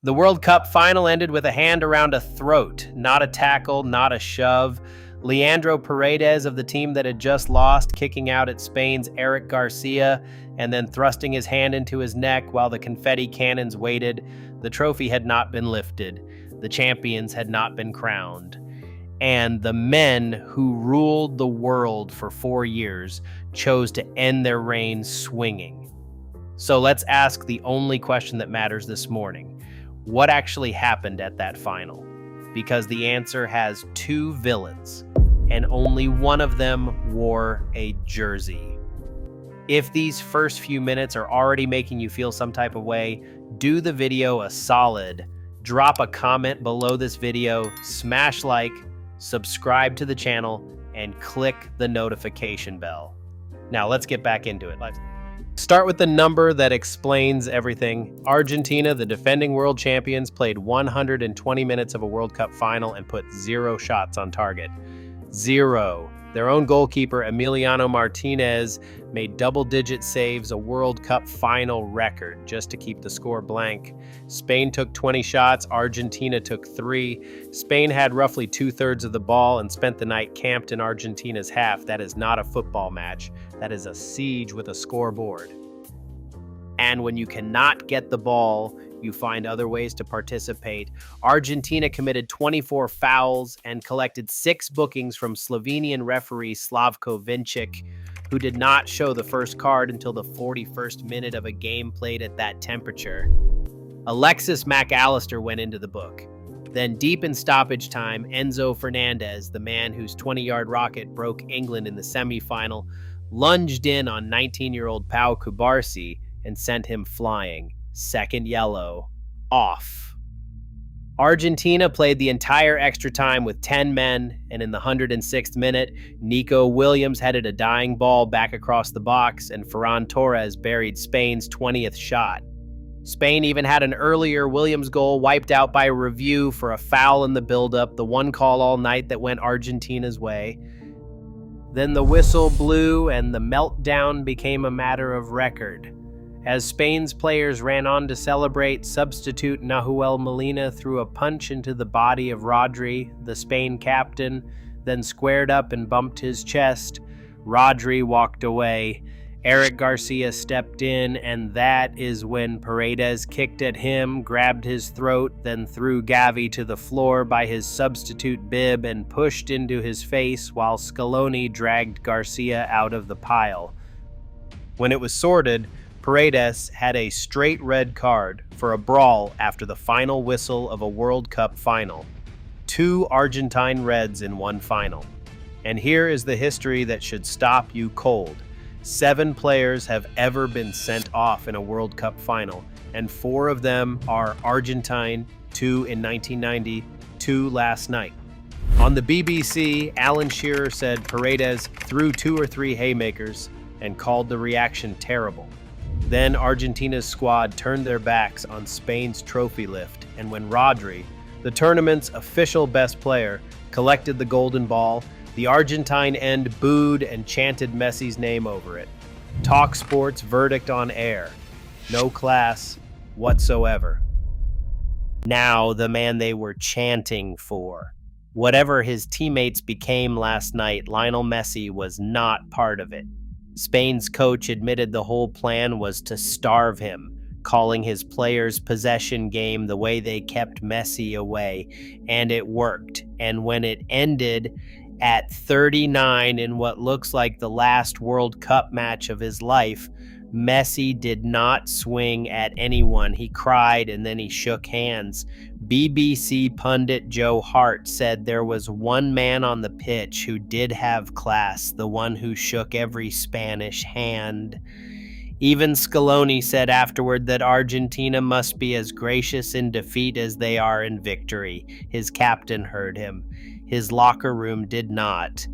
The World Cup final ended with a hand around a throat, not a tackle, not a shove. Leandro Paredes of the team that had just lost, kicking out at Spain's Eric García and then thrusting his hand into his neck while the confetti cannons waited. The trophy had not been lifted. The champions had not been crowned. And the men who ruled the world for 4 years chose to end their reign swinging. So let's ask the only question that matters this morning. What actually happened at that final? Because the answer has 2 villains, and only one of them wore a jersey. If these first few minutes are already making you feel some type of way, do the video a solid. Drop a comment below this video, smash like, subscribe to the channel, and click the notification bell. Now let's get back into it. Let's start with the number that explains everything. Argentina, the defending world champions, played 120 minutes of a World Cup final and put 0 shots on target. 0. Their own goalkeeper, Emiliano Martínez, made double-digit saves, a World Cup final record, just to keep the score blank. Spain took 20 shots, Argentina took 3. Spain had roughly 2/3 of the ball and spent the night camped in Argentina's half. That is not a football match. That is a siege with a scoreboard. And when you cannot get the ball, you find other ways to participate. Argentina committed 24 fouls and collected 6 bookings from Slovenian referee Slavko Vincic, who did not show the first card until the 41st minute of a game played at that temperature. Alexis McAllister went into the book. Then deep in stoppage time, Enzo Fernandez, the man whose 20-yard rocket broke England in the semifinal, lunged in on 19-year-old Pau Cubarsí and sent him flying. Second yellow, off. Argentina played the entire extra time with 10 men, and in the 106th minute, Nico Williams headed a dying ball back across the box, and Ferran Torres buried Spain's 20th shot. Spain even had an earlier Williams goal wiped out by a review for a foul in the buildup, the one call all night that went Argentina's way. Then the whistle blew, and the meltdown became a matter of record. As Spain's players ran on to celebrate, substitute Nahuel Molina threw a punch into the body of Rodri, the Spain captain, then squared up and bumped his chest. Rodri walked away. Eric García stepped in, and that is when Paredes kicked at him, grabbed his throat, then threw Gavi to the floor by his substitute bib and pushed into his face while Scaloni dragged Garcia out of the pile. When it was sorted, Paredes had a straight red card for a brawl after the final whistle of a World Cup final. 2 Argentine reds in one final. And here is the history that should stop you cold. 7 players have ever been sent off in a World Cup final, and 4 of them are Argentine, 2 in 1990, 2 last night. On the BBC, Alan Shearer said Paredes threw 2 or 3 haymakers and called the reaction terrible. Then Argentina's squad turned their backs on Spain's trophy lift, and when Rodri, the tournament's official best player, collected the golden ball, the Argentine end booed and chanted Messi's name over it. Talk Sports verdict on air. No class whatsoever. Now the man they were chanting for. Whatever his teammates became last night, Lionel Messi was not part of it. Spain's coach admitted the whole plan was to starve him, calling his players' possession game the way they kept Messi away, and it worked. And when it ended at 39 in what looks like the last World Cup match of his life, Messi did not swing at anyone. He cried and then he shook hands. BBC pundit Joe Hart said there was one man on the pitch who did have class, the one who shook every Spanish hand. Even Scaloni said afterward that Argentina must be as gracious in defeat as they are in victory. His captain heard him. His locker room did not.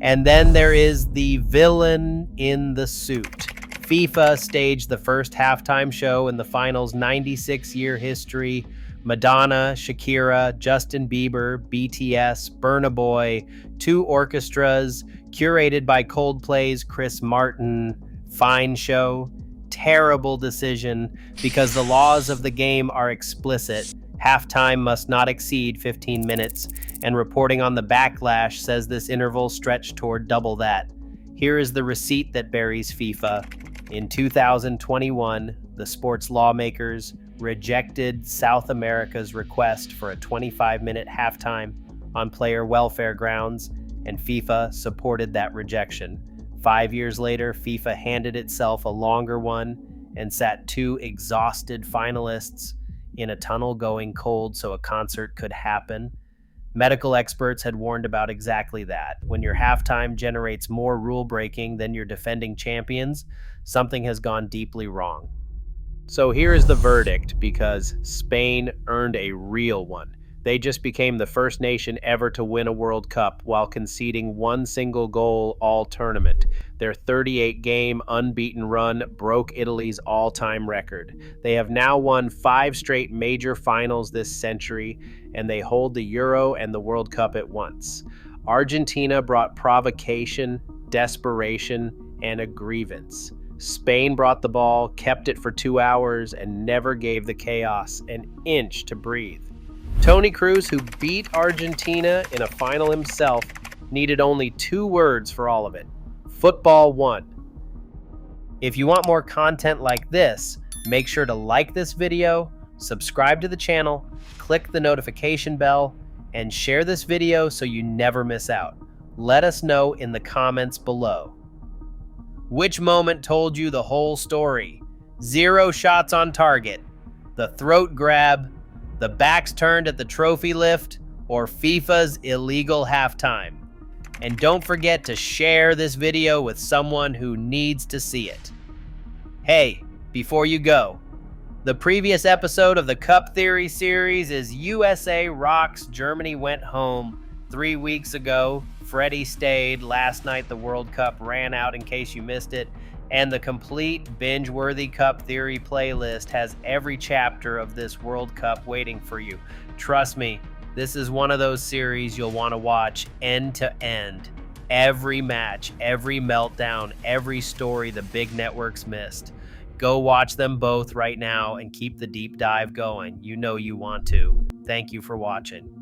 And then there is the villain in the suit. FIFA staged the first halftime show in the final's 96-year history. Madonna, Shakira, Justin Bieber, BTS, Burna Boy, 2 orchestras, curated by Coldplay's Chris Martin. Fine show. Terrible decision because the laws of the game are explicit. Halftime must not exceed 15 minutes, and reporting on the backlash says this interval stretched toward double that. Here is the receipt that buries FIFA. In 2021, the sports lawmakers rejected South America's request for a 25-minute halftime on player welfare grounds, and FIFA supported that rejection. 5 years later, FIFA handed itself a longer one and sat two exhausted finalists in a tunnel going cold so a concert could happen. Medical experts had warned about exactly that. When your halftime generates more rule breaking than your defending champions, something has gone deeply wrong. So here is the verdict, because Spain earned a real one. They just became the first nation ever to win a World Cup while conceding one single goal all tournament. Their 38-game unbeaten run broke Italy's all-time record. They have now won 5 straight major finals this century, and they hold the Euro and the World Cup at once. Argentina brought provocation, desperation, and a grievance. Spain brought the ball, kept it for 2 hours, and never gave the chaos an inch to breathe. Toni Kroos, who beat Argentina in a final himself, needed only 2 words for all of it. Football won. If you want more content like this, make sure to like this video, subscribe to the channel, click the notification bell, and share this video so you never miss out. Let us know in the comments below. Which moment told you the whole story? 0 shots on target, the throat grab, the backs turned at the trophy lift, or FIFA's illegal halftime? And don't forget to share this video with someone who needs to see it. Hey, before you go, the previous episode of the Cup Theory series is USA Rocks Germany Went Home 3 weeks ago. Freddie stayed. Last night the World Cup ran out in case you missed it. And the complete binge-worthy Cup Theory playlist has every chapter of this World Cup waiting for you. Trust me, this is one of those series you'll want to watch end to end. Every match, every meltdown, every story the big networks missed. Go watch them both right now and keep the deep dive going. You know you want to. Thank you for watching.